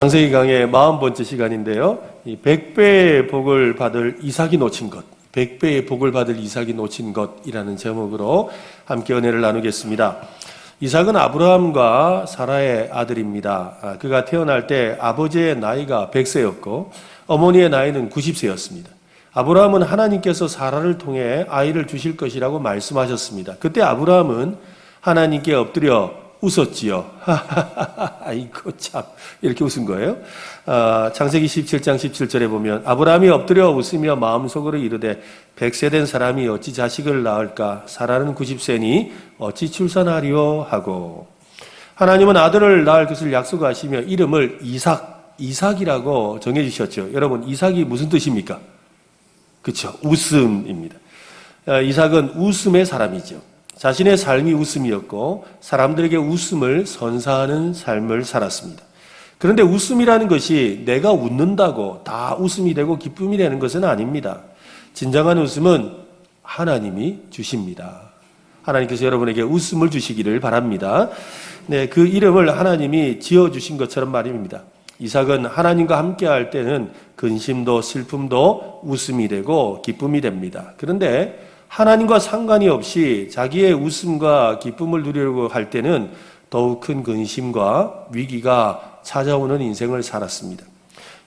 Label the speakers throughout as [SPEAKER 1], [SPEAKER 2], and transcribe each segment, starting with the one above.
[SPEAKER 1] 창세기 강의 40번째 시간인데요. 이 100배의 복을 받을 이삭이 놓친 것, 100배의 복을 받을 이삭이 놓친 것이라는 제목으로 함께 은혜를 나누겠습니다. 이삭은 아브라함과 사라의 아들입니다. 그가 태어날 때 아버지의 나이가 100세였고 어머니의 나이는 90세였습니다. 아브라함은 하나님께서 사라를 통해 아이를 주실 것이라고 말씀하셨습니다. 그때 아브라함은 하나님께 엎드려 웃었지요. 아이고 참 이렇게 웃은 거예요. 창세기 17장 17절에 보면 아브라함이 엎드려 웃으며 마음속으로 이르되 100세 된 사람이 어찌 자식을 낳을까? 사라는 90세니 어찌 출산하리요? 하고 하나님은 아들을 낳을 것을 약속하시며 이름을 이삭이라고 정해주셨죠. 여러분 이삭이 무슨 뜻입니까? 그렇죠. 웃음입니다. 이삭은 웃음의 사람이죠. 자신의 삶이 웃음이었고 사람들에게 웃음을 선사하는 삶을 살았습니다. 그런데 웃음이라는 것이 내가 웃는다고 다 웃음이 되고 기쁨이 되는 것은 아닙니다. 진정한 웃음은 하나님이 주십니다. 하나님께서 여러분에게 웃음을 주시기를 바랍니다. 네, 그 이름을 하나님이 지어주신 것처럼 말입니다. 이삭은 하나님과 함께할 때는 근심도 슬픔도 웃음이 되고 기쁨이 됩니다. 그런데 하나님과 상관이 없이 자기의 웃음과 기쁨을 누리려고 할 때는 더욱 큰 근심과 위기가 찾아오는 인생을 살았습니다.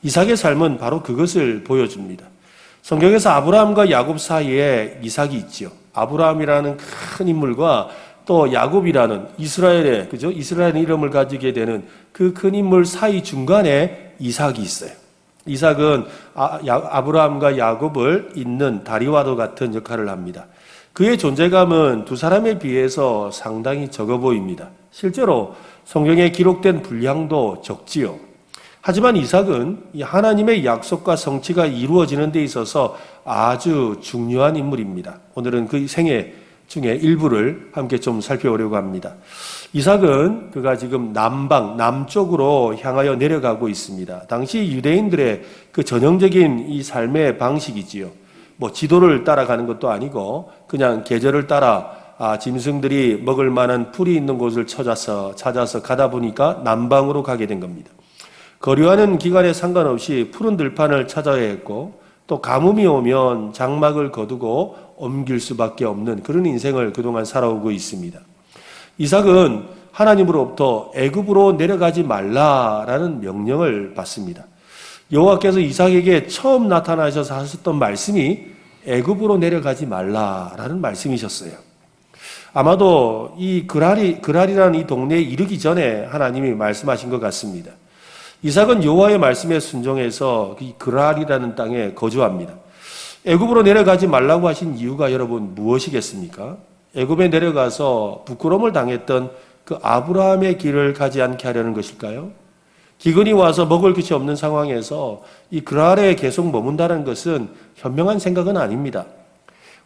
[SPEAKER 1] 이삭의 삶은 바로 그것을 보여줍니다. 성경에서 아브라함과 야곱 사이에 이삭이 있죠. 아브라함이라는 큰 인물과 또 야곱이라는 이스라엘의 이름을 가지게 되는 그 큰 인물 사이 중간에 이삭이 있어요. 이삭은 아브라함과 야곱을 잇는 다리와도 같은 역할을 합니다. 그의 존재감은 두 사람에 비해서 상당히 적어 보입니다. 실제로 성경에 기록된 분량도 적지요. 하지만 이삭은 하나님의 약속과 성취가 이루어지는 데 있어서 아주 중요한 인물입니다. 오늘은 그 생애 중에 일부를 함께 좀 살펴보려고 합니다. 이삭은 그가 지금 남쪽으로 향하여 내려가고 있습니다. 당시 유대인들의 그 전형적인 이 삶의 방식이지요. 뭐 지도를 따라가는 것도 아니고 그냥 계절을 따라 짐승들이 먹을 만한 풀이 있는 곳을 찾아서 가다 보니까 남방으로 가게 된 겁니다. 거류하는 기간에 상관없이 푸른 들판을 찾아야 했고 또 가뭄이 오면 장막을 거두고 옮길 수밖에 없는 그런 인생을 그동안 살아오고 있습니다. 이삭은 하나님으로부터 애굽으로 내려가지 말라라는 명령을 받습니다. 여호와께서 이삭에게 처음 나타나셔서 하셨던 말씀이 애굽으로 내려가지 말라라는 말씀이셨어요. 아마도 이 그랄이라는 이 동네에 이르기 전에 하나님이 말씀하신 것 같습니다. 이삭은 여호와의 말씀에 순종해서 이 그랄이라는 땅에 거주합니다. 애굽으로 내려가지 말라고 하신 이유가 여러분 무엇이겠습니까? 애굽에 내려가서 부끄러움을 당했던 그 아브라함의 길을 가지 않게 하려는 것일까요? 기근이 와서 먹을 것이 없는 상황에서 이 그랄에 계속 머문다는 것은 현명한 생각은 아닙니다.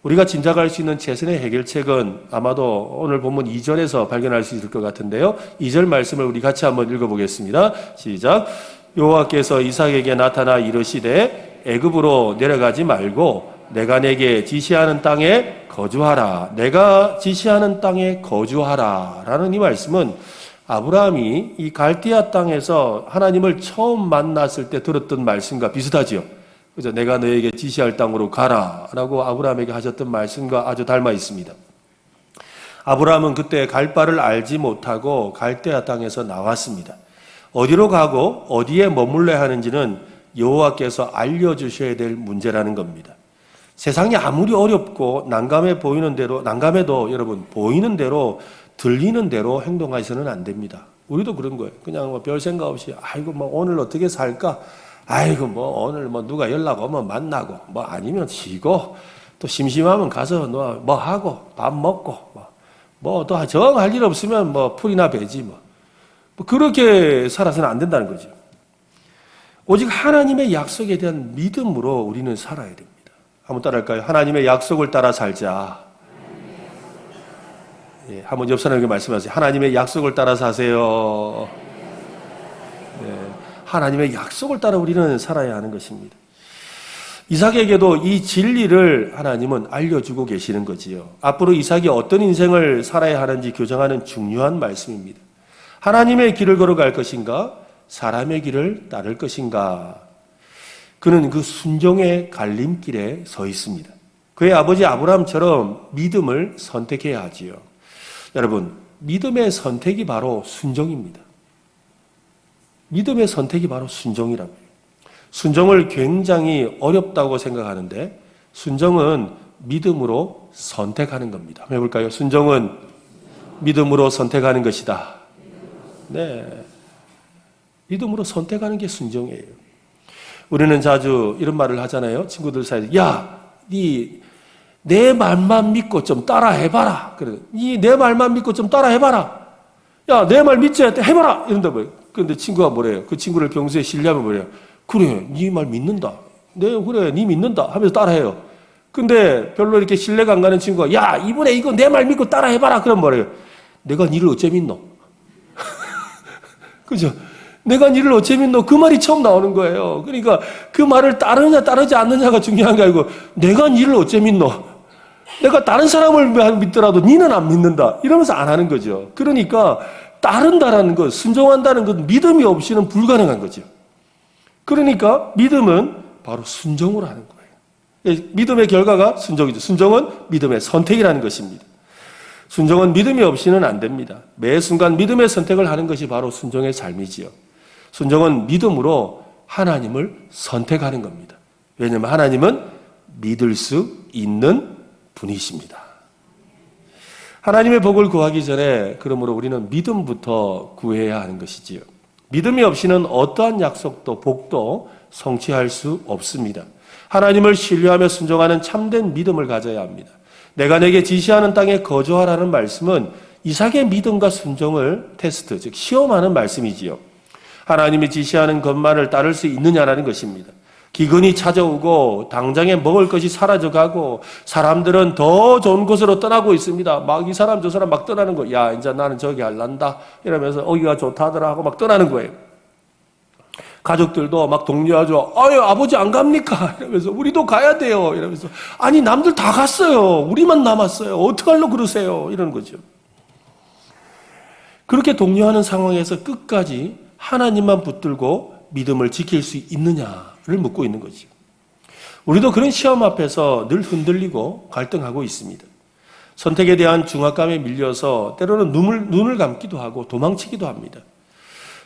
[SPEAKER 1] 우리가 짐작할 수 있는 최선의 해결책은 아마도 오늘 본문 2절에서 발견할 수 있을 것 같은데요. 2절 말씀을 우리 같이 한번 읽어보겠습니다. 시작. 여호와께서 이삭에게 나타나 이르시되 애굽으로 내려가지 말고 내가 내게 지시하는 땅에 거주하라. 내가 지시하는 땅에 거주하라. 라는 이 말씀은 아브라함이 이 갈대아 땅에서 하나님을 처음 만났을 때 들었던 말씀과 비슷하지요. 그래서 내가 너에게 지시할 땅으로 가라. 라고 아브라함에게 하셨던 말씀과 아주 닮아 있습니다. 아브라함은 그때 갈 바를 알지 못하고 갈대아 땅에서 나왔습니다. 어디로 가고 어디에 머물러야 하는지는 여호와께서 알려주셔야 될 문제라는 겁니다. 세상이 아무리 어렵고 난감해도 여러분 보이는 대로 들리는 대로 행동하셔서는 안 됩니다. 우리도 그런 거예요. 그냥 뭐 별 생각 없이 아이고 뭐 오늘 어떻게 살까? 아이고 뭐 오늘 뭐 누가 연락 오면 만나고 뭐 아니면 쉬고 또 심심하면 가서 뭐 하고 밥 먹고 뭐 또 정할 일 없으면 뭐 풀이나 베지 뭐 그렇게 살아서는 안 된다는 거죠. 오직 하나님의 약속에 대한 믿음으로 우리는 살아야 됩니다. 한번 따라할까요? 하나님의 약속을 따라 살자. 예, 한번 옆 사람에게 말씀하세요. 하나님의 약속을 따라 사세요. 네, 하나님의 약속을 따라 우리는 살아야 하는 것입니다. 이삭에게도 이 진리를 하나님은 알려주고 계시는 거지요. 앞으로 이삭이 어떤 인생을 살아야 하는지 교정하는 중요한 말씀입니다. 하나님의 길을 걸어갈 것인가? 사람의 길을 따를 것인가? 그는 그 순종의 갈림길에 서 있습니다. 그의 아버지 아브라함처럼 믿음을 선택해야 하지요. 여러분, 믿음의 선택이 바로 순종입니다. 믿음의 선택이 바로 순종이라고요. 순종을 굉장히 어렵다고 생각하는데 순종은 믿음으로 선택하는 겁니다. 한번 해볼까요? 순종은 믿음으로 선택하는 것이다. 네, 믿음으로 선택하는 게 순종이에요. 우리는 자주 이런 말을 하잖아요. 친구들 사이에서 야, 내 말만 믿고 좀 따라 해봐라. 그래, 내 말만 믿고 좀 따라 해봐라. 야, 내 말 믿지 해봐라. 이런다 뭐예요. 그런데 친구가 뭐래요? 그 친구를 평소에 신뢰하면 뭐래요? 그래, 네 말 믿는다. 네, 그래, 네 믿는다 하면서 따라해요. 근데 별로 이렇게 신뢰가 안 가는 친구가 야, 이번에 이거 내 말 믿고 따라 해봐라. 그럼 뭐래요? 내가 니를 어째 믿노? 그죠? 내가 니를 어째 믿노? 그 말이 처음 나오는 거예요. 그러니까 그 말을 따르냐 따르지 않느냐가 중요한 게 아니고 내가 니를 어째 믿노? 내가 다른 사람을 믿더라도 니는 안 믿는다. 이러면서 안 하는 거죠. 그러니까 따른다라는 것, 순종한다는 것, 믿음이 없이는 불가능한 거죠. 그러니까 믿음은 바로 순종으로 하는 거예요. 믿음의 결과가 순종이죠. 순종은 믿음의 선택이라는 것입니다. 순종은 믿음이 없이는 안 됩니다. 매 순간 믿음의 선택을 하는 것이 바로 순종의 삶이지요. 순종은 믿음으로 하나님을 선택하는 겁니다. 왜냐하면 하나님은 믿을 수 있는 분이십니다. 하나님의 복을 구하기 전에 그러므로 우리는 믿음부터 구해야 하는 것이지요. 믿음이 없이는 어떠한 약속도 복도 성취할 수 없습니다. 하나님을 신뢰하며 순종하는 참된 믿음을 가져야 합니다. 내가 내게 지시하는 땅에 거주하라는 말씀은 이삭의 믿음과 순종을 테스트, 즉 시험하는 말씀이지요. 하나님이 지시하는 것만을 따를 수 있느냐라는 것입니다. 기근이 찾아오고 당장에 먹을 것이 사라져가고 사람들은 더 좋은 곳으로 떠나고 있습니다. 막 이 사람 저 사람 막 떠나는 거예요. 야, 이제 나는 저기 할란다 이러면서 여기가 좋다더라 하고 막 떠나는 거예요. 가족들도 막 독려하죠. 아유, 아버지 안 갑니까? 이러면서 우리도 가야 돼요. 이러면서 아니 남들 다 갔어요. 우리만 남았어요. 어떡하려고 그러세요? 이러는 거죠. 그렇게 독려하는 상황에서 끝까지 하나님만 붙들고 믿음을 지킬 수 있느냐를 묻고 있는 거죠. 우리도 그런 시험 앞에서 늘 흔들리고 갈등하고 있습니다. 선택에 대한 중압감에 밀려서 때로는 눈을 감기도 하고 도망치기도 합니다.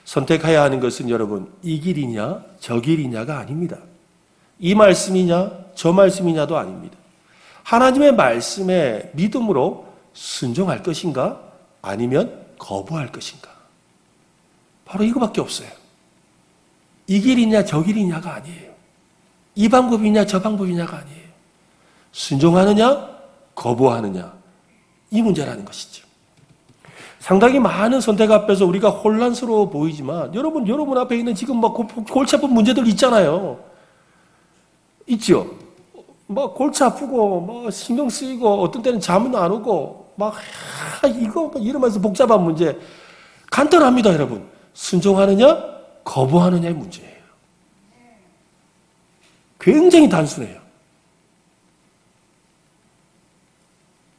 [SPEAKER 1] 선택해야 하는 것은 여러분 이 길이냐 저 길이냐가 아닙니다. 이 말씀이냐 저 말씀이냐도 아닙니다. 하나님의 말씀에 믿음으로 순종할 것인가 아니면 거부할 것인가. 바로 이거밖에 없어요. 이 길이냐 저 길이냐가 아니에요. 이 방법이냐 저 방법이냐가 아니에요. 순종하느냐 거부하느냐 이 문제라는 것이죠. 상당히 많은 선택 앞에서 우리가 혼란스러워 보이지만 여러분 앞에 있는 지금 막 골치 아픈 문제들 있잖아요. 있죠. 막 골치 아프고 막 신경 쓰이고 어떤 때는 잠은 안 오고 막 이거 이러면서 복잡한 문제 간단합니다, 여러분. 순종하느냐 거부하느냐의 문제예요. 굉장히 단순해요.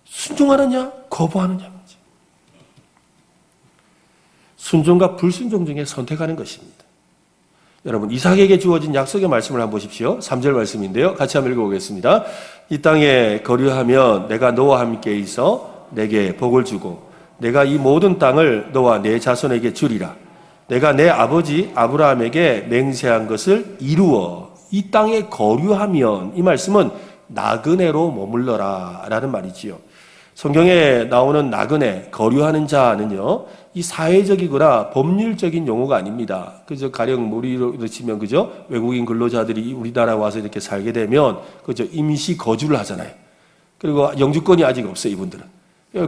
[SPEAKER 1] 순종하느냐 거부하느냐 문제. 순종과 불순종 중에 선택하는 것입니다. 여러분 이삭에게 주어진 약속의 말씀을 한번 보십시오. 3절 말씀인데요. 같이 한번 읽어보겠습니다. 이 땅에 거류하면 내가 너와 함께 있어 내게 복을 주고 내가 이 모든 땅을 너와 내 자손에게 주리라. 내가 내 아버지 아브라함에게 맹세한 것을 이루어 이 땅에 거류하면 이 말씀은 나그네로 머물러라 라는 말이지요. 성경에 나오는 나그네, 거류하는 자는요, 이 사회적이거나 법률적인 용어가 아닙니다. 그저 가령 우리로 치면 그죠? 외국인 근로자들이 우리나라에 와서 이렇게 살게 되면 그저 임시 거주를 하잖아요. 그리고 영주권이 아직 없어요, 이분들은.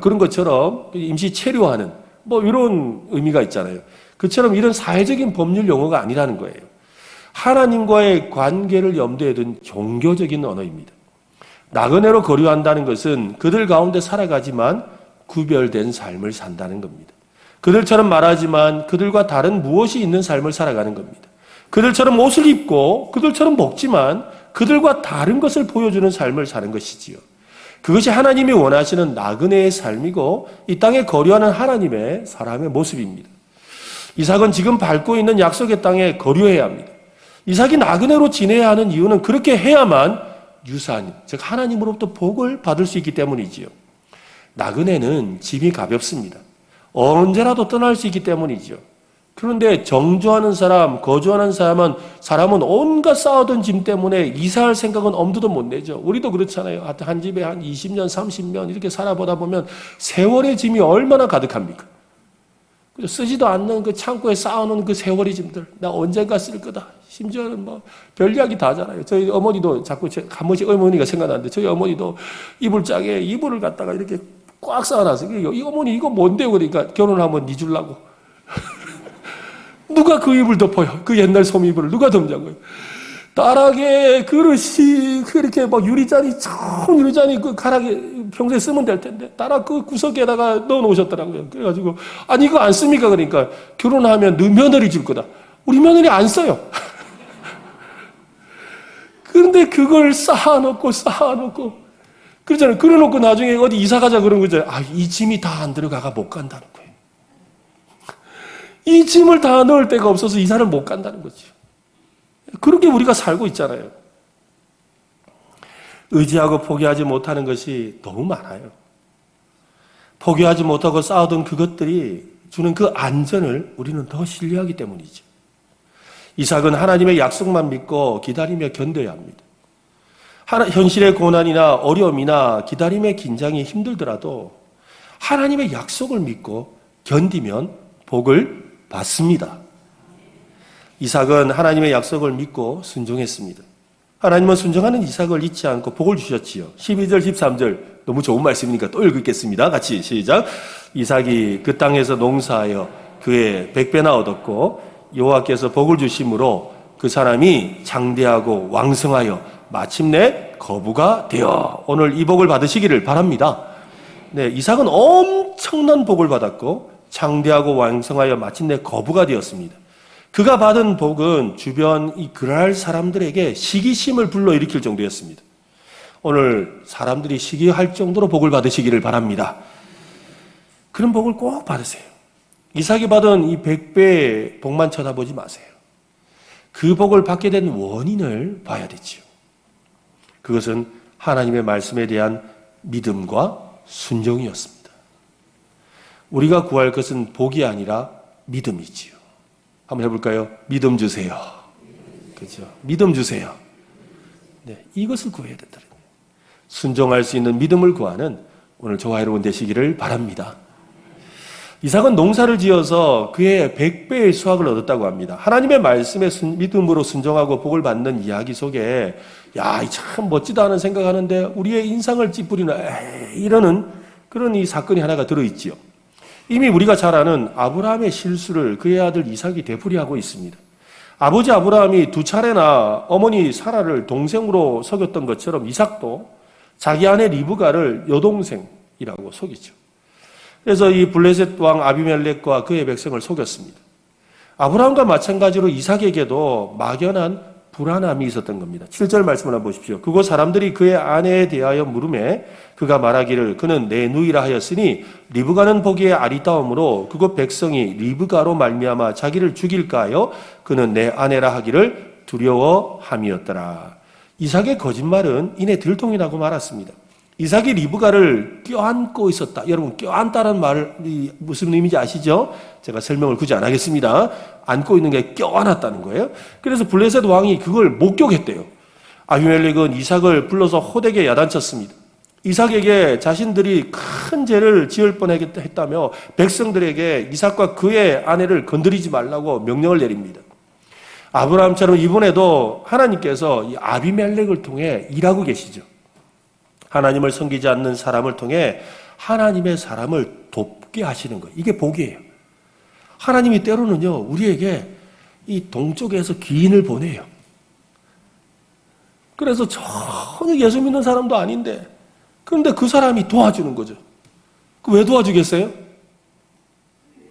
[SPEAKER 1] 그런 것처럼 임시 체류하는 뭐 이런 의미가 있잖아요. 그처럼 이런 사회적인 법률 용어가 아니라는 거예요. 하나님과의 관계를 염두에 둔 종교적인 언어입니다. 나그네로 거류한다는 것은 그들 가운데 살아가지만 구별된 삶을 산다는 겁니다. 그들처럼 말하지만 그들과 다른 무엇이 있는 삶을 살아가는 겁니다. 그들처럼 옷을 입고 그들처럼 먹지만 그들과 다른 것을 보여주는 삶을 사는 것이지요. 그것이 하나님이 원하시는 나그네의 삶이고 이 땅에 거류하는 하나님의 사람의 모습입니다. 이삭은 지금 밟고 있는 약속의 땅에 거류해야 합니다. 이삭이 나그네로 지내야 하는 이유는 그렇게 해야만 유산, 즉 하나님으로부터 복을 받을 수 있기 때문이지요. 나그네는 짐이 가볍습니다. 언제라도 떠날 수 있기 때문이죠. 그런데 정주하는 사람, 거주하는 사람은 온갖 쌓아둔 짐 때문에 이사할 생각은 엄두도 못 내죠. 우리도 그렇잖아요. 한 집에 한 20년, 30년 이렇게 살아보다 보면 세월의 짐이 얼마나 가득합니까? 쓰지도 않는 그 창고에 쌓아놓은 그 세월의 짐들, 나 언젠가 쓸 거다. 심지어는 뭐 별 이야기 다 하잖아요. 저희 어머니도 자꾸 한 번씩 어머니가 생각나는데, 저희 어머니도 이불장에 이불을 갖다가 이렇게 꽉 쌓아놨어요. 이 어머니 이거 뭔데요? 그러니까 결혼하면 니 주려고. 누가 그 이불 덮어요? 그 옛날 솜이불을 누가 덮냐고요? 다락에 그릇이 그렇게 막 유리잔이, 참 유리잔이 그 가락에 평소에 쓰면 될 텐데 다락 그 구석에다가 넣어 놓으셨더라고요. 그래가지고 아니 이거 안 씁니까? 그러니까 결혼하면 너 며느리 줄 거다. 우리 며느리 안 써요. 그런데 그걸 쌓아놓고 그러잖아요. 그래놓고 나중에 어디 이사 가자 그런 거죠. 이 짐이 다 안 들어가가 못 간다는 거예요. 이 짐을 다 넣을 데가 없어서 이사를 못 간다는 거죠. 그렇게 우리가 살고 있잖아요. 의지하고 포기하지 못하는 것이 너무 많아요. 포기하지 못하고 쌓아둔 그것들이 주는 그 안전을 우리는 더 신뢰하기 때문이죠. 이삭은 하나님의 약속만 믿고 기다리며 견뎌야 합니다. 현실의 고난이나 어려움이나 기다림의 긴장이 힘들더라도 하나님의 약속을 믿고 견디면 복을 받습니다. 이삭은 하나님의 약속을 믿고 순종했습니다. 하나님은 순종하는 이삭을 잊지 않고 복을 주셨지요. 12절, 13절 너무 좋은 말씀이니까 또 읽겠습니다. 같이 시작. 이삭이 그 땅에서 농사하여 그의 100배나 얻었고 여호와께서 복을 주심으로 그 사람이 장대하고 왕성하여 마침내 거부가 되어 오늘 이 복을 받으시기를 바랍니다. 네, 이삭은 엄청난 복을 받았고 장대하고 왕성하여 마침내 거부가 되었습니다. 그가 받은 복은 주변 이 그랄 사람들에게 시기심을 불러일으킬 정도였습니다. 오늘 사람들이 시기할 정도로 복을 받으시기를 바랍니다. 그런 복을 꼭 받으세요. 이삭이 받은 이 100배의 복만 쳐다보지 마세요. 그 복을 받게 된 원인을 봐야 되지요. 그것은 하나님의 말씀에 대한 믿음과 순종이었습니다. 우리가 구할 것은 복이 아니라 믿음이지요. 한번 해볼까요? 믿음 주세요. 그렇죠? 믿음 주세요. 네, 이것을 구해야 된다. 순종할 수 있는 믿음을 구하는 오늘 조화로운 되시기를 바랍니다. 이삭은 농사를 지어서 그의 100배의 수확을 얻었다고 합니다. 하나님의 말씀에 믿음으로 순종하고 복을 받는 이야기 속에 참 멋지다 하는 생각하는데 우리의 인상을 찌푸리는 이러는 그런 이 사건이 하나가 들어있지요. 이미 우리가 잘 아는 아브라함의 실수를 그의 아들 이삭이 되풀이하고 있습니다. 아버지 아브라함이 2차례나 어머니 사라를 동생으로 속였던 것처럼 이삭도 자기 아내 리브가를 여동생이라고 속이죠. 그래서 이 블레셋 왕 아비멜렉과 그의 백성을 속였습니다. 아브라함과 마찬가지로 이삭에게도 막연한 불안함이 있었던 겁니다. 7절 말씀을 한번 보십시오. 그곳 사람들이 그의 아내에 대하여 물으매 그가 말하기를 그는 내 누이라 하였으니 리브가는 보기에 아리따움으로 그곳 백성이 리브가로 말미암아 자기를 죽일까 하여 그는 내 아내라 하기를 두려워함이었더라. 이삭의 거짓말은 이내 들통이 나고 말았습니다. 이삭이 리브가를 껴안고 있었다. 여러분, 껴안다는 말이 무슨 의미인지 아시죠? 제가 설명을 굳이 안 하겠습니다. 안고 있는 게 껴안았다는 거예요. 그래서 블레셋 왕이 그걸 목격했대요. 아비멜렉은 이삭을 불러서 호되게 야단쳤습니다. 이삭에게 자신들이 큰 죄를 지을 뻔했다며 백성들에게 이삭과 그의 아내를 건드리지 말라고 명령을 내립니다. 아브라함처럼 이번에도 하나님께서 이 아비멜렉을 통해 일하고 계시죠. 하나님을 섬기지 않는 사람을 통해 하나님의 사람을 돕게 하시는 거예요. 이게 복이에요. 하나님이 때로는요, 우리에게 이 동쪽에서 기인을 보내요. 그래서 전혀 예수 믿는 사람도 아닌데, 그런데 그 사람이 도와주는 거죠. 왜 도와주겠어요?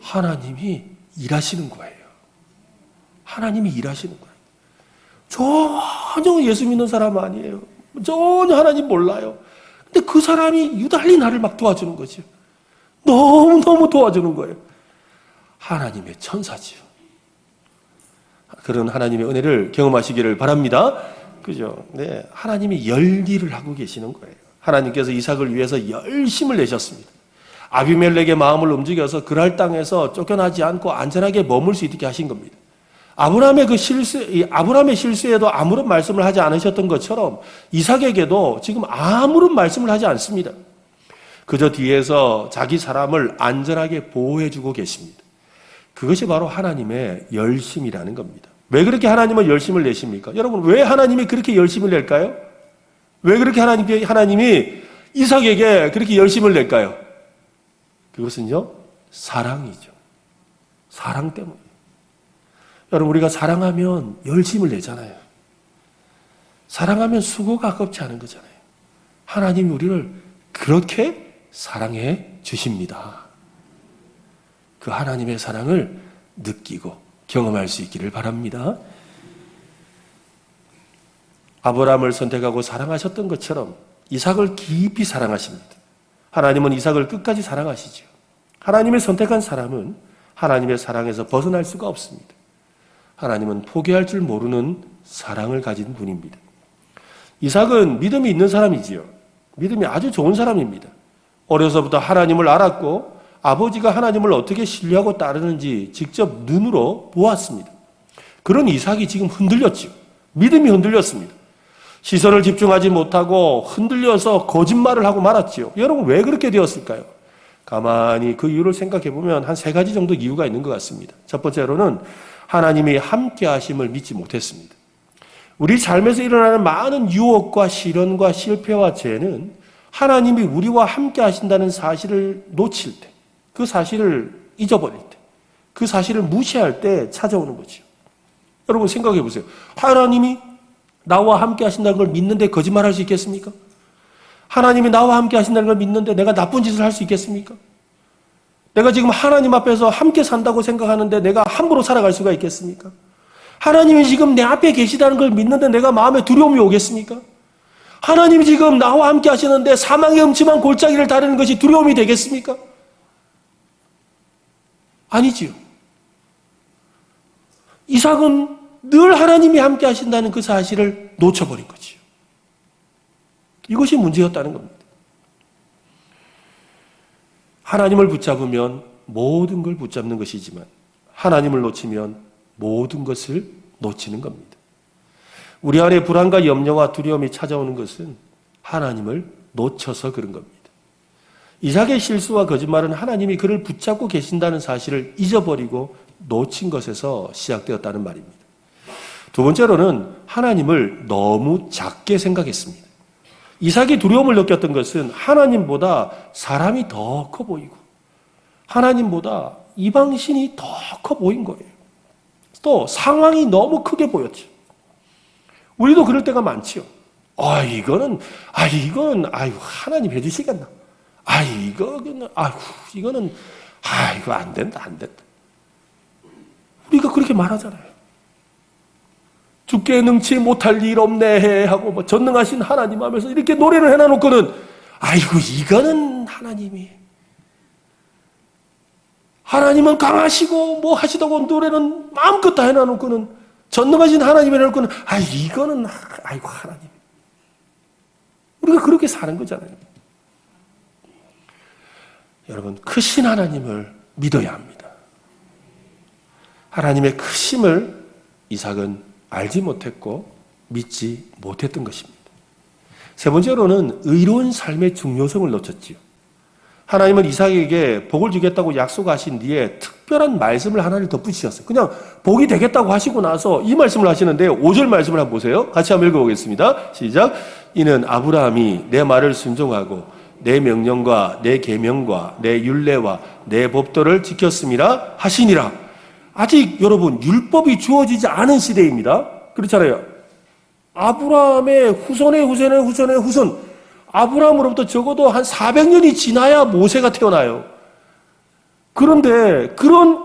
[SPEAKER 1] 하나님이 일하시는 거예요. 하나님이 일하시는 거예요. 전혀 예수 믿는 사람 아니에요. 전혀 하나님 몰라요. 근데 그 사람이 유달리 나를 막 도와주는 거죠. 너무너무 도와주는 거예요. 하나님의 천사지요. 그런 하나님의 은혜를 경험하시기를 바랍니다. 그죠? 네, 하나님이 열일을 하고 계시는 거예요. 하나님께서 이삭을 위해서 열심을 내셨습니다. 아비멜렉의 마음을 움직여서 그랄 땅에서 쫓겨나지 않고 안전하게 머물 수 있게 하신 겁니다. 아브라함의 실수에도 아무런 말씀을 하지 않으셨던 것처럼 이삭에게도 지금 아무런 말씀을 하지 않습니다. 그저 뒤에서 자기 사람을 안전하게 보호해주고 계십니다. 그것이 바로 하나님의 열심이라는 겁니다. 왜 그렇게 하나님은 열심을 내십니까? 여러분, 왜 하나님이 그렇게 열심을 낼까요? 왜 그렇게 하나님이 이삭에게 그렇게 열심을 낼까요? 그것은요, 사랑이죠. 사랑 때문에. 여러분, 우리가 사랑하면 열심을 내잖아요. 사랑하면 수고가 아깝지 않은 거잖아요. 하나님이 우리를 그렇게 사랑해 주십니다. 그 하나님의 사랑을 느끼고 경험할 수 있기를 바랍니다. 아브라함을 선택하고 사랑하셨던 것처럼 이삭을 깊이 사랑하십니다. 하나님은 이삭을 끝까지 사랑하시죠. 하나님의 선택한 사람은 하나님의 사랑에서 벗어날 수가 없습니다. 하나님은 포기할 줄 모르는 사랑을 가진 분입니다. 이삭은 믿음이 있는 사람이지요. 믿음이 아주 좋은 사람입니다. 어려서부터 하나님을 알았고 아버지가 하나님을 어떻게 신뢰하고 따르는지 직접 눈으로 보았습니다. 그런 이삭이 지금 흔들렸죠. 믿음이 흔들렸습니다. 시선을 집중하지 못하고 흔들려서 거짓말을 하고 말았지요. 여러분, 왜 그렇게 되었을까요? 가만히 그 이유를 생각해 보면 한 3가지 정도 이유가 있는 것 같습니다. 첫 번째로는 하나님이 함께 하심을 믿지 못했습니다. 우리 삶에서 일어나는 많은 유혹과 시련과 실패와 죄는 하나님이 우리와 함께 하신다는 사실을 놓칠 때, 그 사실을 잊어버릴 때, 그 사실을 무시할 때 찾아오는 거죠. 여러분 생각해 보세요. 하나님이 나와 함께 하신다는 걸 믿는데 거짓말할 수 있겠습니까? 하나님이 나와 함께 하신다는 걸 믿는데 내가 나쁜 짓을 할 수 있겠습니까? 내가 지금 하나님 앞에서 함께 산다고 생각하는데 내가 함부로 살아갈 수가 있겠습니까? 하나님이 지금 내 앞에 계시다는 걸 믿는데 내가 마음에 두려움이 오겠습니까? 하나님이 지금 나와 함께 하시는데 사망의 음침한 골짜기를 다루는 것이 두려움이 되겠습니까? 아니지요. 이삭은 늘 하나님이 함께 하신다는 그 사실을 놓쳐버린 거지요. 이것이 문제였다는 겁니다. 하나님을 붙잡으면 모든 걸 붙잡는 것이지만 하나님을 놓치면 모든 것을 놓치는 겁니다. 우리 안에 불안과 염려와 두려움이 찾아오는 것은 하나님을 놓쳐서 그런 겁니다. 이삭의 실수와 거짓말은 하나님이 그를 붙잡고 계신다는 사실을 잊어버리고 놓친 것에서 시작되었다는 말입니다. 두 번째로는 하나님을 너무 작게 생각했습니다. 이삭이 두려움을 느꼈던 것은 하나님보다 사람이 더 커 보이고 하나님보다 이방신이 더 커 보인 거예요. 또 상황이 너무 크게 보였죠. 우리도 그럴 때가 많지요. 이거는 하나님 해주시겠나? 이거 안 된다. 우리가 그렇게 말하잖아요. 주께 능치 못할 일 없네 하고 전능하신 하나님 하면서 이렇게 노래를 해놔놓고는 이거는 하나님은 강하시고 하시다고 노래는 마음껏 다 해놔놓고는 전능하신 하나님 해놓고는 이거는 하나님. 우리가 그렇게 사는 거잖아요. 여러분, 크신 하나님을 믿어야 합니다. 하나님의 크심을 이삭은 알지 못했고 믿지 못했던 것입니다. 세 번째로는 의로운 삶의 중요성을 놓쳤지요. 하나님은 이삭에게 복을 주겠다고 약속하신 뒤에 특별한 말씀을 하나를 덧붙이셨어요. 그냥 복이 되겠다고 하시고 나서 이 말씀을 하시는데요. 5절 말씀을 한번 보세요. 같이 한번 읽어보겠습니다. 시작. 이는 아브라함이 내 말을 순종하고 내 명령과 내 계명과 내 율례와 내 법도를 지켰음이라 하시니라. 아직 여러분 율법이 주어지지 않은 시대입니다. 그렇잖아요. 아브라함의 후손의 후손, 아브라함으로부터 적어도 한 400년이 지나야 모세가 태어나요. 그런데 그런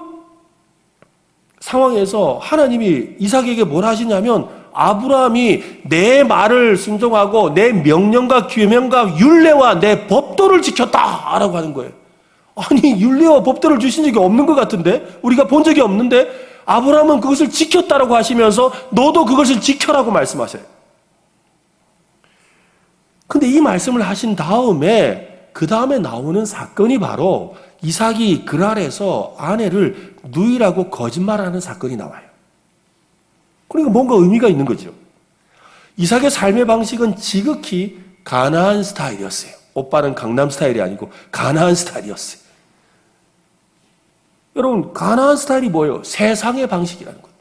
[SPEAKER 1] 상황에서 하나님이 이삭에게 뭘 하시냐면 아브라함이 내 말을 순종하고 내 명령과 계명과 율례와 내 법도를 지켰다라고 하는 거예요. 아니 윤리와 법도를 주신 적이 없는 것 같은데, 우리가 본 적이 없는데 아브라함은 그것을 지켰다라고 하시면서 너도 그것을 지켜라고 말씀하셔요. 근데 이 말씀을 하신 다음에 그 다음에 나오는 사건이 바로 이삭이 그랄에서 아내를 누이라고 거짓말하는 사건이 나와요. 그러니까 뭔가 의미가 있는 거죠. 이삭의 삶의 방식은 지극히 가나안 스타일이었어요. 오빠는 강남 스타일이 아니고 가나안 스타일이었어요. 여러분, 가나안 스타일이 뭐예요? 세상의 방식이라는 거예요.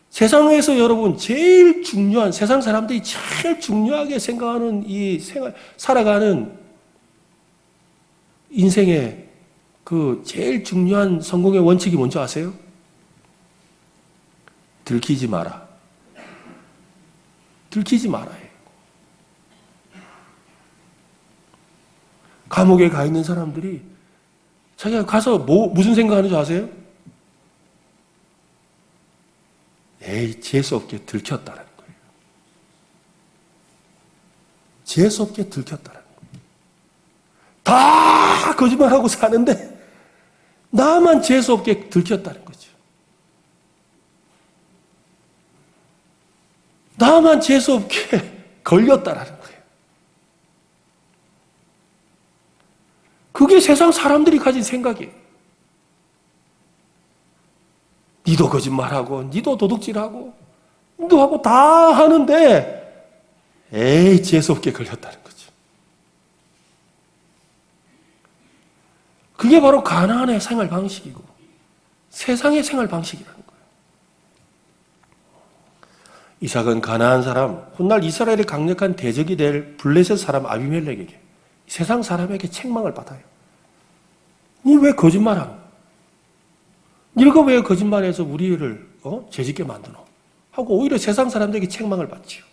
[SPEAKER 1] 세상에서 여러분 제일 중요한, 세상 사람들이 제일 중요하게 생각하는 이 살아가는 인생의 그 제일 중요한 성공의 원칙이 뭔지 아세요? 들키지 마라. 들키지 말아요. 감옥에 가 있는 사람들이 자기가 가서 무슨 생각하는 줄 아세요? 에이, 재수없게 들켰다는 거예요. 재수없게 들켰다는 거예요. 다 거짓말하고 사는데 나만 재수없게 들켰다는 거죠. 나만 재수없게 걸렸다라는 거예요. 그게 세상 사람들이 가진 생각이에요. 니도 거짓말하고, 니도 도둑질하고, 니도 하고 다 하는데, 에이, 재수없게 걸렸다는 거죠. 그게 바로 가나안의 생활 방식이고, 세상의 생활 방식이라는 거예요. 이삭은 가나안 사람, 훗날 이스라엘의 강력한 대적이 될 블레셋 사람 아비멜렉에게, 세상 사람에게 책망을 받아요. 니 왜 거짓말하노? 네가 왜 거짓말해서 우리를 죄짓게 만드노? 하고 오히려 세상 사람들에게 책망을 받지요.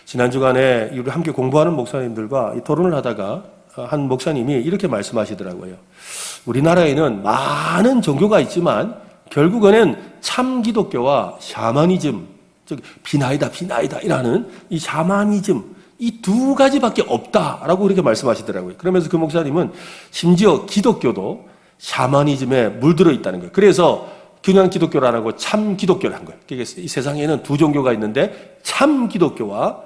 [SPEAKER 1] 지난 주간에 우리 함께 공부하는 목사님들과 토론을 하다가 한 목사님이 이렇게 말씀하시더라고요. 우리나라에는 많은 종교가 있지만 결국에는 참 기독교와 샤머니즘, 즉 비나이다 이라는 이 샤머니즘, 이 두 가지밖에 없다라고 그렇게 말씀하시더라고요. 그러면서 그 목사님은 심지어 기독교도 샤머니즘에 물들어 있다는 거예요. 그래서 그냥 기독교를 하고 참 기독교를 한 거예요. 이 세상에는 두 종교가 있는데 참 기독교와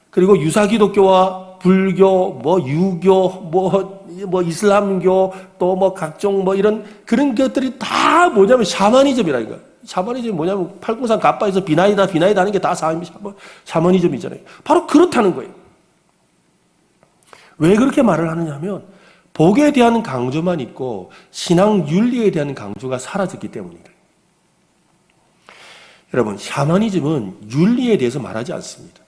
[SPEAKER 1] 그리고 유사 기독교와 불교, 유교, 이슬람교, 또 각종 이런 그런 것들이 다 뭐냐면 샤머니즘이라는 거예요. 샤머니즘이 뭐냐면 팔공산 갑바에서 비나이다 하는 게 다 샤머니즘이잖아요. 바로 그렇다는 거예요. 왜 그렇게 말을 하느냐 하면 복에 대한 강조만 있고 신앙 윤리에 대한 강조가 사라졌기 때문이에요. 여러분, 샤머니즘은 윤리에 대해서 말하지 않습니다.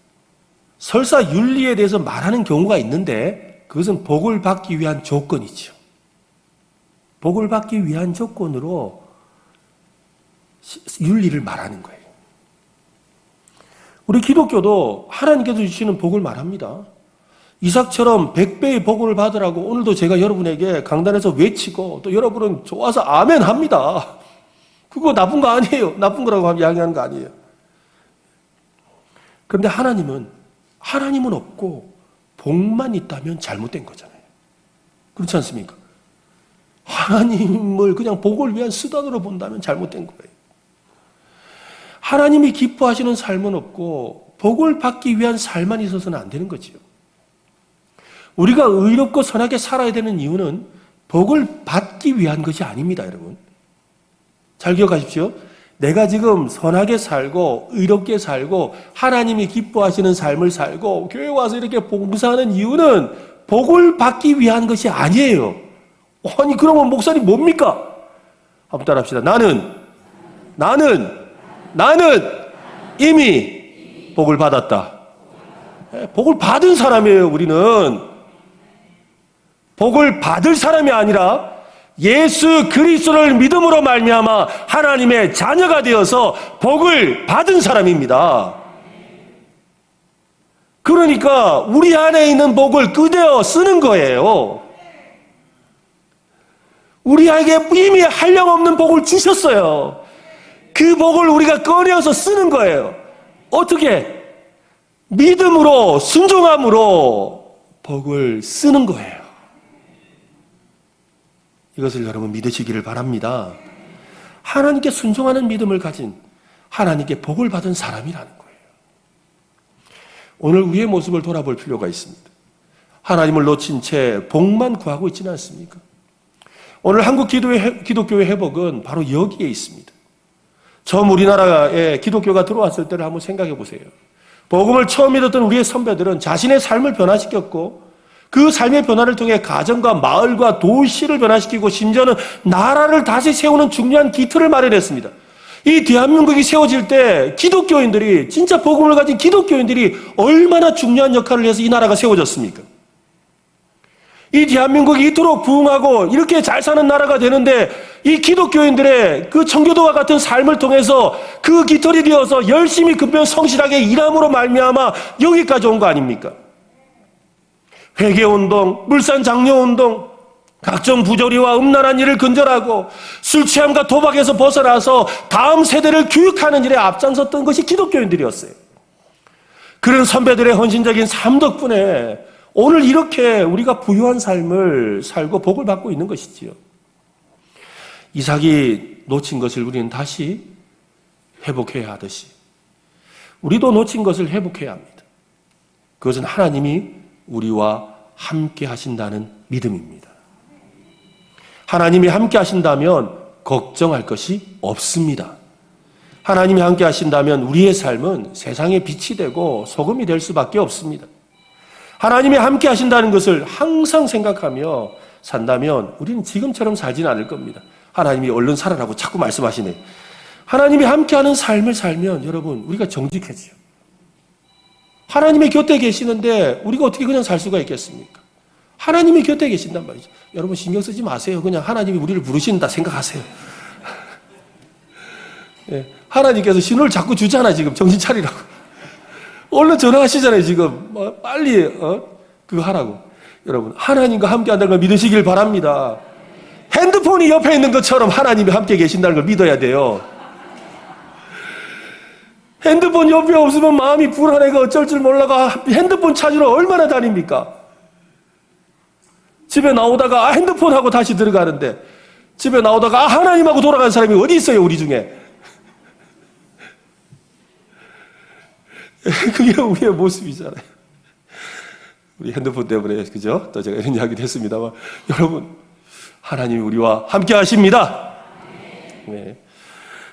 [SPEAKER 1] 설사 윤리에 대해서 말하는 경우가 있는데 그것은 복을 받기 위한 조건이죠. 복을 받기 위한 조건으로 윤리를 말하는 거예요. 우리 기독교도 하나님께서 주시는 복을 말합니다. 이삭처럼 100배의 복을 받으라고 오늘도 제가 여러분에게 강단에서 외치고 또 여러분은 좋아서 아멘 합니다. 그거 나쁜 거 아니에요. 나쁜 거라고 이야기하는 거 아니에요. 그런데 하나님은 없고 복만 있다면 잘못된 거잖아요. 그렇지 않습니까? 하나님을 그냥 복을 위한 수단으로 본다면 잘못된 거예요. 하나님이 기뻐하시는 삶은 없고 복을 받기 위한 삶만 있어서는 안 되는 거지요. 우리가 의롭고 선하게 살아야 되는 이유는 복을 받기 위한 것이 아닙니다, 여러분. 잘 기억하십시오. 내가 지금 선하게 살고 의롭게 살고 하나님이 기뻐하시는 삶을 살고 교회 와서 이렇게 봉사하는 이유는 복을 받기 위한 것이 아니에요. 아니 그러면 목사님 뭡니까? 한번 따라합시다. 나는 이미 복을 받았다. 복을 받은 사람이에요, 우리는. 복을 받을 사람이 아니라 예수 그리스도를 믿음으로 말미암아 하나님의 자녀가 되어서 복을 받은 사람입니다. 그러니까 우리 안에 있는 복을 그대로 쓰는 거예요. 우리에게 이미 한량없는 복을 주셨어요. 그 복을 우리가 꺼내어서 쓰는 거예요. 어떻게? 믿음으로, 순종함으로 복을 쓰는 거예요. 이것을 여러분 믿으시기를 바랍니다. 하나님께 순종하는 믿음을 가진 하나님께 복을 받은 사람이라는 거예요. 오늘 우리의 모습을 돌아볼 필요가 있습니다. 하나님을 놓친 채 복만 구하고 있지는 않습니까? 오늘 한국 기독교의 회복은 바로 여기에 있습니다. 처음 우리나라에 기독교가 들어왔을 때를 한번 생각해 보세요. 복음을 처음 믿었던 우리의 선배들은 자신의 삶을 변화시켰고 그 삶의 변화를 통해 가정과 마을과 도시를 변화시키고 심지어는 나라를 다시 세우는 중요한 기틀을 마련했습니다. 이 대한민국이 세워질 때 기독교인들이, 진짜 복음을 가진 기독교인들이 얼마나 중요한 역할을 해서 이 나라가 세워졌습니까? 이 대한민국이 이토록 부흥하고 이렇게 잘 사는 나라가 되는데 이 기독교인들의 그 청교도와 같은 삶을 통해서 그 깃털이 되어서 열심히 근면 성실하게 일함으로 말미암아 여기까지 온 거 아닙니까? 회개운동, 물산장려운동, 각종 부조리와 음란한 일을 근절하고 술 취함과 도박에서 벗어나서 다음 세대를 교육하는 일에 앞장섰던 것이 기독교인들이었어요. 그런 선배들의 헌신적인 삶 덕분에 오늘 이렇게 우리가 부유한 삶을 살고 복을 받고 있는 것이지요. 이삭이 놓친 것을 우리는 다시 회복해야 하듯이 우리도 놓친 것을 회복해야 합니다. 그것은 하나님이 우리와 함께 하신다는 믿음입니다. 하나님이 함께 하신다면 걱정할 것이 없습니다. 하나님이 함께 하신다면 우리의 삶은 세상의 빛이 되고 소금이 될 수밖에 없습니다. 하나님이 함께 하신다는 것을 항상 생각하며 산다면 우리는 지금처럼 살지는 않을 겁니다. 하나님이 얼른 살아라고 자꾸 말씀하시네. 하나님이 함께하는 삶을 살면 여러분 우리가 정직해져요. 하나님의 곁에 계시는데 우리가 어떻게 그냥 살 수가 있겠습니까? 하나님이 곁에 계신단 말이죠. 여러분 신경 쓰지 마세요. 그냥 하나님이 우리를 부르신다 생각하세요. 네, 하나님께서 신호를 자꾸 주잖아. 지금 정신 차리라고. 얼른 전화하시잖아요. 지금 빨리 그거 하라고. 여러분 하나님과 함께 한다는 걸 믿으시길 바랍니다. 핸드폰이 옆에 있는 것처럼 하나님이 함께 계신다는 걸 믿어야 돼요. 핸드폰 옆에 없으면 마음이 불안해가 어쩔 줄 몰라가 핸드폰 찾으러 얼마나 다닙니까? 집에 나오다가 핸드폰하고 다시 들어가는데 집에 나오다가 하나님하고 돌아간 사람이 어디 있어요 우리 중에? 그게 우리의 모습이잖아요. 우리 핸드폰 때문에 그죠? 또 제가 이런 이야기도 했습니다만 여러분 하나님이 우리와 함께 하십니다. 네.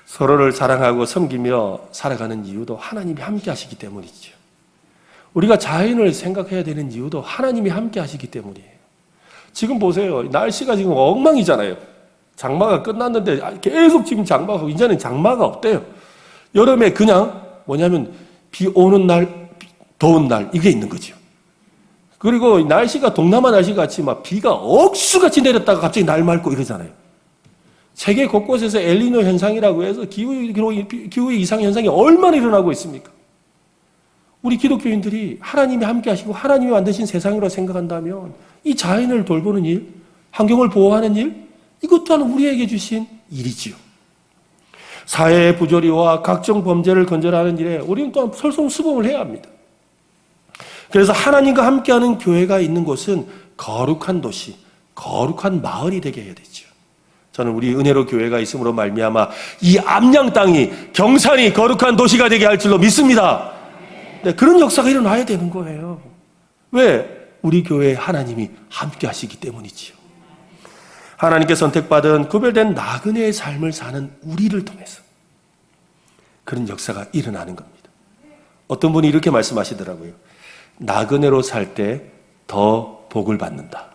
[SPEAKER 1] 서로를 사랑하고 섬기며 살아가는 이유도 하나님이 함께 하시기 때문이죠. 우리가 자연을 생각해야 되는 이유도 하나님이 함께 하시기 때문이에요. 지금 보세요. 날씨가 지금 엉망이잖아요. 장마가 끝났는데 계속 지금 장마가 이제는 장마가 없대요. 여름에 그냥 뭐냐면 비 오는 날, 더운 날 이게 있는 거죠. 그리고 날씨가 동남아 날씨 같이 막 비가 억수같이 내렸다가 갑자기 날 맑고 이러잖아요. 세계 곳곳에서 엘니뇨 현상이라고 해서 기후 이상 현상이 얼마나 일어나고 있습니까? 우리 기독교인들이 하나님이 함께 하시고 하나님이 만드신 세상이라고 생각한다면 이 자연을 돌보는 일, 환경을 보호하는 일, 이것 또한 우리에게 주신 일이지요. 사회의 부조리와 각종 범죄를 건절하는 일에 우리는 또한 설송수범을 해야 합니다. 그래서 하나님과 함께하는 교회가 있는 곳은 거룩한 도시, 거룩한 마을이 되게 해야 되죠. 저는 우리 은혜로 교회가 있음으로 말미암아 이 암양 땅이 경산이 거룩한 도시가 되게 할 줄로 믿습니다. 네, 그런 역사가 일어나야 되는 거예요. 왜? 우리 교회에 하나님이 함께 하시기 때문이지요. 하나님께 선택받은 구별된 나그네의 삶을 사는 우리를 통해서 그런 역사가 일어나는 겁니다. 어떤 분이 이렇게 말씀하시더라고요. 나그네로 살 때 더 복을 받는다.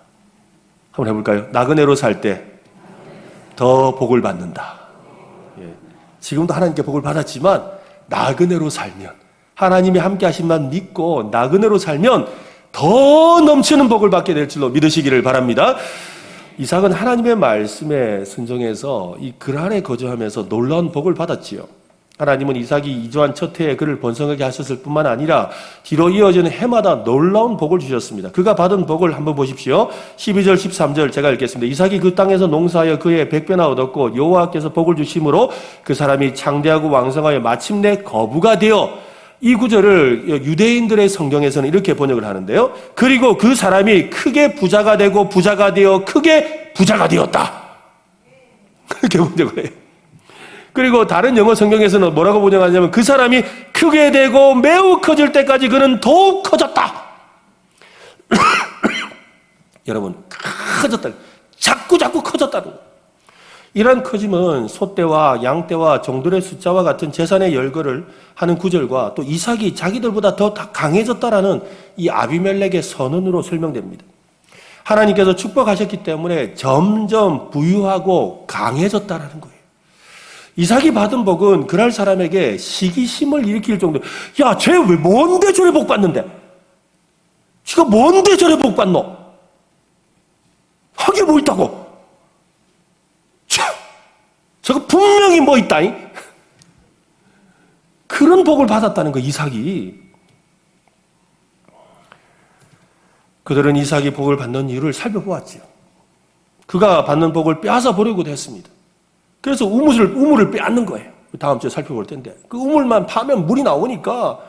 [SPEAKER 1] 한번 해볼까요? 나그네로 살 때 더 복을 받는다. 예. 지금도 하나님께 복을 받았지만 나그네로 살면 하나님이 함께 하신만 믿고 나그네로 살면 더 넘치는 복을 받게 될 줄로 믿으시기를 바랍니다. 이삭은 하나님의 말씀에 순종해서 이 그랄에 거주하면서 놀라운 복을 받았지요. 하나님은 이삭이 이주한 첫 해에 그를 번성하게 하셨을 뿐만 아니라 뒤로 이어지는 해마다 놀라운 복을 주셨습니다. 그가 받은 복을 한번 보십시오. 12절 13절 제가 읽겠습니다. 이삭이 그 땅에서 농사하여 그의 100배나 얻었고 여호와께서 복을 주심으로 그 사람이 창대하고 왕성하여 마침내 거부가 되어, 이 구절을 유대인들의 성경에서는 이렇게 번역을 하는데요. 그리고 그 사람이 크게 부자가 되고 부자가 되어 크게 부자가 되었다. 그렇게 번역을 해요. 그리고 다른 영어 성경에서는 뭐라고 번역하냐면 그 사람이 크게 되고 매우 커질 때까지 그는 더욱 커졌다. 여러분, 커졌다. 자꾸 커졌다는 거예요. 이러한 커짐은 소떼와 양떼와 종들의 숫자와 같은 재산의 열거를 하는 구절과 또 이삭이 자기들보다 더 강해졌다라는 이 아비멜렉의 선언으로 설명됩니다. 하나님께서 축복하셨기 때문에 점점 부유하고 강해졌다라는 거예요. 이삭이 받은 복은 그날 사람에게 시기심을 일으킬 정도. 야, 쟤 왜 뭔데 저래 복 받는데? 지가 뭔데 저래 복 받노? 하게 뭐 있다고? 저거 분명히 뭐 있다잉? 그런 복을 받았다는 거, 이삭이. 그들은 이삭이 복을 받는 이유를 살펴보았지요. 그가 받는 복을 빼앗아 보려고도 했습니다. 그래서 우물을 빼앗는 거예요. 다음 주에 살펴볼 텐데. 그 우물만 파면 물이 나오니까,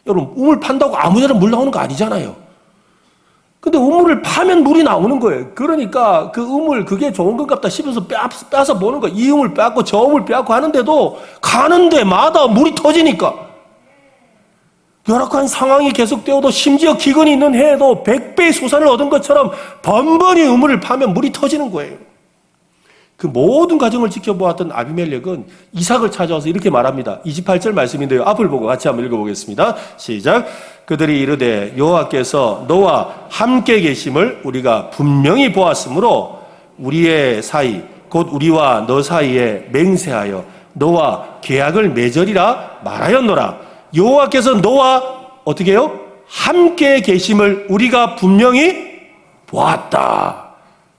[SPEAKER 1] 여러분, 우물 판다고 아무데나 물 나오는 거 아니잖아요. 근데 우물을 파면 물이 나오는 거예요. 그러니까 그 우물, 그게 좋은 것 같다 싶어서 빼앗아 보는 거예요. 이 우물 빼앗고 저 우물 빼앗고 하는데도 가는 데마다 물이 터지니까. 열악한 상황이 계속되어도 심지어 기근이 있는 해에도 100배의 소산을 얻은 것처럼 번번이 우물을 파면 물이 터지는 거예요. 그 모든 과정을 지켜보았던 아비멜렉은 이삭을 찾아와서 이렇게 말합니다. 28절 말씀인데요. 앞을 보고 같이 한번 읽어보겠습니다. 시작. 그들이 이르되 여호와께서 너와 함께 계심을 우리가 분명히 보았으므로 우리의 사이 곧 우리와 너 사이에 맹세하여 너와 계약을 맺으리라 말하였노라. 여호와께서 너와 어떻게 해요? 함께 계심을 우리가 분명히 보았다.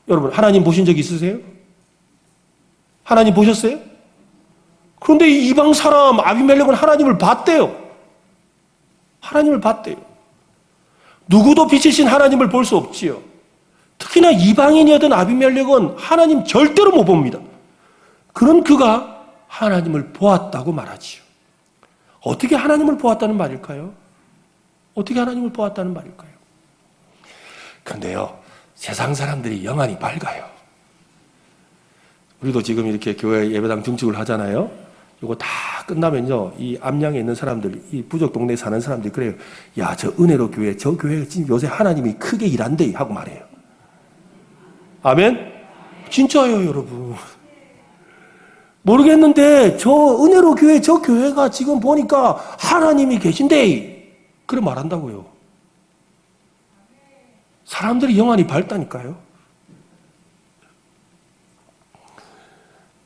[SPEAKER 1] 여러분, 하나님 보신 적 있으세요? 하나님 보셨어요? 그런데 이 이방 사람 아비멜렉은 하나님을 봤대요. 하나님을 봤대요. 누구도 빛이신 하나님을 볼 수 없지요. 특히나 이방인이었던 아비멜렉은 하나님 절대로 못 봅니다. 그런 그가 하나님을 보았다고 말하지요. 어떻게 하나님을 보았다는 말일까요? 어떻게 하나님을 보았다는 말일까요? 그런데요, 세상 사람들이 영안이 밝아요. 우리도 지금 이렇게 교회 예배당 증축을 하잖아요. 이거 다 끝나면요, 이 암양에 있는 사람들, 이 부족 동네에 사는 사람들이 그래요. 야, 저 은혜로 교회, 저 교회 지금 요새 하나님이 크게 일한대 하고 말해요. 아멘? 진짜예요, 여러분. 모르겠는데 저 은혜로 교회, 저 교회가 지금 보니까 하나님이 계신대. 그래 말한다고요. 사람들이 영안이 밝다니까요.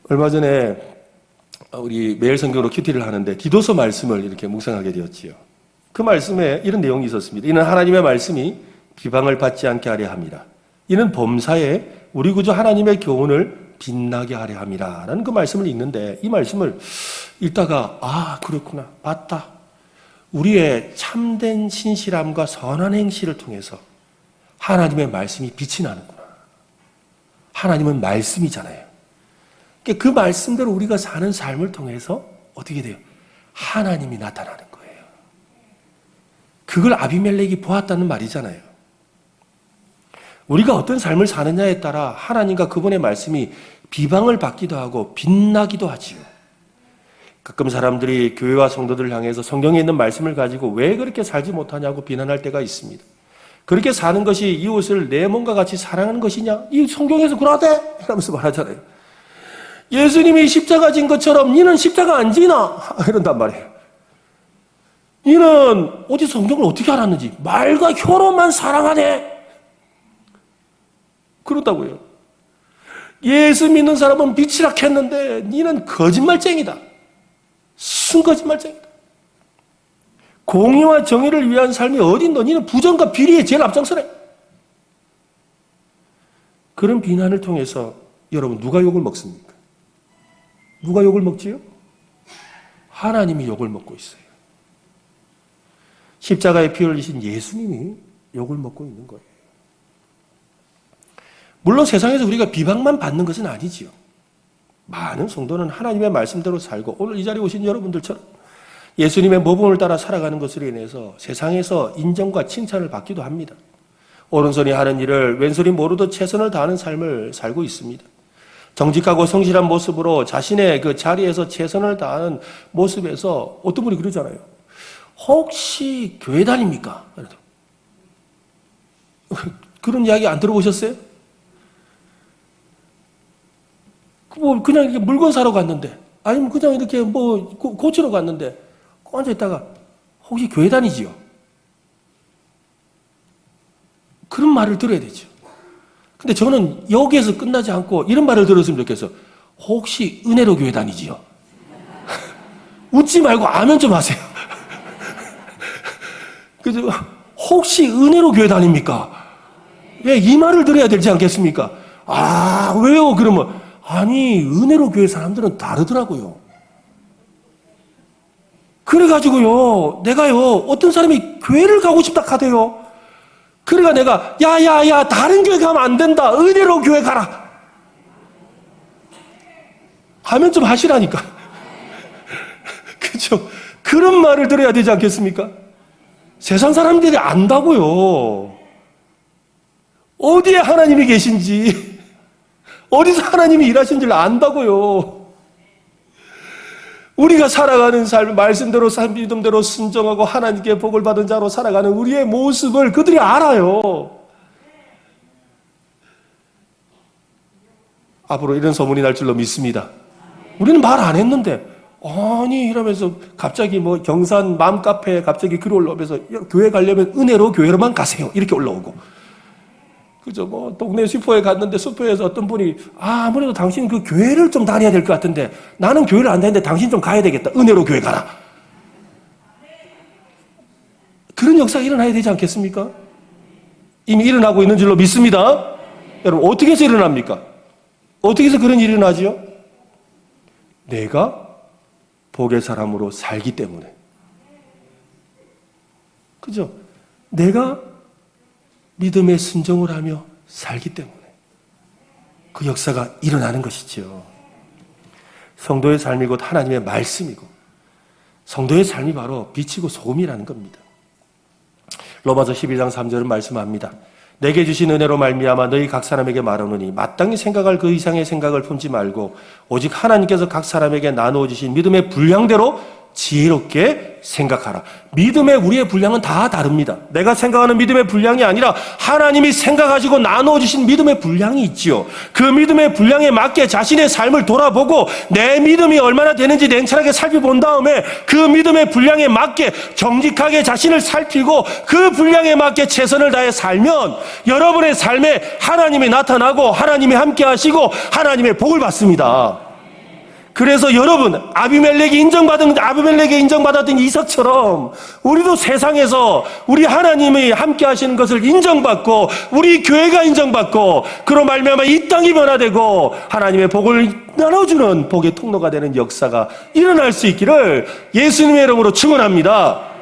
[SPEAKER 1] 얼마 전에 우리 매일 성경으로 큐티를 하는데 디도서 말씀을 이렇게 묵상하게 되었지요. 그 말씀에 이런 내용이 있었습니다. 이는 하나님의 말씀이 비방을 받지 않게 하려 함이라. 이는 범사에 우리 구주 하나님의 교훈을 빛나게 하려 함이라 라는 그 말씀을 읽는데, 이 말씀을 읽다가 아, 그렇구나, 맞다. 우리의 참된 신실함과 선한 행실을 통해서 하나님의 말씀이 빛이 나는구나. 하나님은 말씀이잖아요. 그 말씀대로 우리가 사는 삶을 통해서 어떻게 돼요? 하나님이 나타나는 거예요. 그걸 아비멜렉이 보았다는 말이잖아요. 우리가 어떤 삶을 사느냐에 따라 하나님과 그분의 말씀이 비방을 받기도 하고 빛나기도 하지요. 가끔 사람들이 교회와 성도들을 향해서 성경에 있는 말씀을 가지고 왜 그렇게 살지 못하냐고 비난할 때가 있습니다. 그렇게 사는 것이 이웃을 내 몸과 같이 사랑하는 것이냐? 이 성경에서 그러대? 이러면서 말하잖아요. 예수님이 십자가 진 것처럼 니는 십자가 안 지나? 이런단 말이에요. 니는 어디 성경을 어떻게 알았는지 말과 혀로만 사랑하네? 그렇다고요. 예수 믿는 사람은 빛이라 했는데 니는 거짓말쟁이다. 순거짓말쟁이다. 공의와 정의를 위한 삶이 어딘도 니는 부정과 비리에 제일 앞장서네. 그런 비난을 통해서 여러분 누가 욕을 먹습니까? 누가 욕을 먹지요? 하나님이 욕을 먹고 있어요. 십자가에 피 흘리신 예수님이 욕을 먹고 있는 거예요. 물론 세상에서 우리가 비방만 받는 것은 아니지요. 많은 성도는 하나님의 말씀대로 살고 오늘 이 자리에 오신 여러분들처럼 예수님의 모범을 따라 살아가는 것으로 인해서 세상에서 인정과 칭찬을 받기도 합니다. 오른손이 하는 일을 왼손이 모르듯 최선을 다하는 삶을 살고 있습니다. 정직하고 성실한 모습으로 자신의 그 자리에서 최선을 다하는 모습에서 어떤 분이 그러잖아요. 혹시 교회 다닙니까? 그런 이야기 안 들어보셨어요? 뭐 그냥 이렇게 물건 사러 갔는데, 아니면 그냥 이렇게 뭐 고치러 갔는데 앉아 있다가 혹시 교회 다니지요? 그런 말을 들어야 되죠. 근데 저는 여기에서 끝나지 않고 이런 말을 들었으면 좋겠어. 혹시 은혜로 교회 다니지요? 웃지 말고 아멘 좀 하세요. 그죠? 혹시 은혜로 교회 다닙니까? 왜 이 말을 들어야 되지 않겠습니까? 아, 왜요? 그러면 아니, 은혜로 교회 사람들은 다르더라고요. 그래가지고요, 내가요, 어떤 사람이 교회를 가고 싶다 하대요. 그러니까 내가, 야, 다른 교회 가면 안 된다. 은혜로 교회 가라. 하면 좀 하시라니까. 그죠? 그런 말을 들어야 되지 않겠습니까? 세상 사람들이 안다고요. 어디에 하나님이 계신지, 어디서 하나님이 일하신지를 안다고요. 우리가 살아가는 삶, 말씀대로, 믿음대로 순종하고 하나님께 복을 받은 자로 살아가는 우리의 모습을 그들이 알아요. 앞으로 이런 소문이 날 줄로 믿습니다. 우리는 말 안 했는데, 아니, 이러면서 갑자기 뭐 경산 맘카페에 갑자기 글 올라오면서 교회 가려면 은혜로 교회로만 가세요. 이렇게 올라오고. 그죠? 뭐, 동네 슈퍼에 갔는데 슈퍼에서 어떤 분이, 아무래도 당신 그 교회를 좀 다녀야 될 것 같은데, 나는 교회를 안 다니는데 당신 좀 가야 되겠다. 은혜로 교회 가라. 그런 역사가 일어나야 되지 않겠습니까? 이미 일어나고 있는 줄로 믿습니다. 여러분, 어떻게 해서 일어납니까? 어떻게 해서 그런 일이 일어나지요? 내가 복의 사람으로 살기 때문에. 그죠? 내가 믿음의 순종을 하며 살기 때문에 그 역사가 일어나는 것이죠. 성도의 삶이 곧 하나님의 말씀이고 성도의 삶이 바로 빛이고 소금이라는 겁니다. 로마서 12장 3절은 말씀합니다. 내게 주신 은혜로 말미암아 너희 각 사람에게 말하노니 마땅히 생각할 그 이상의 생각을 품지 말고 오직 하나님께서 각 사람에게 나누어 주신 믿음의 분량대로 지혜롭게 생각하라. 믿음의 우리의 분량은 다 다릅니다. 내가 생각하는 믿음의 분량이 아니라 하나님이 생각하시고 나누어주신 믿음의 분량이 있지요. 그 믿음의 분량에 맞게 자신의 삶을 돌아보고 내 믿음이 얼마나 되는지 냉철하게 살펴본 다음에 그 믿음의 분량에 맞게 정직하게 자신을 살피고 그 분량에 맞게 최선을 다해 살면 여러분의 삶에 하나님이 나타나고 하나님이 함께 하시고 하나님의 복을 받습니다. 그래서 여러분, 아비멜렉에 인정받았던 이삭처럼 우리도 세상에서 우리 하나님이 함께 하시는 것을 인정받고 우리 교회가 인정받고 그로 말미암아 이 땅이 변화되고 하나님의 복을 나눠주는 복의 통로가 되는 역사가 일어날 수 있기를 예수님의 이름으로 축원합니다.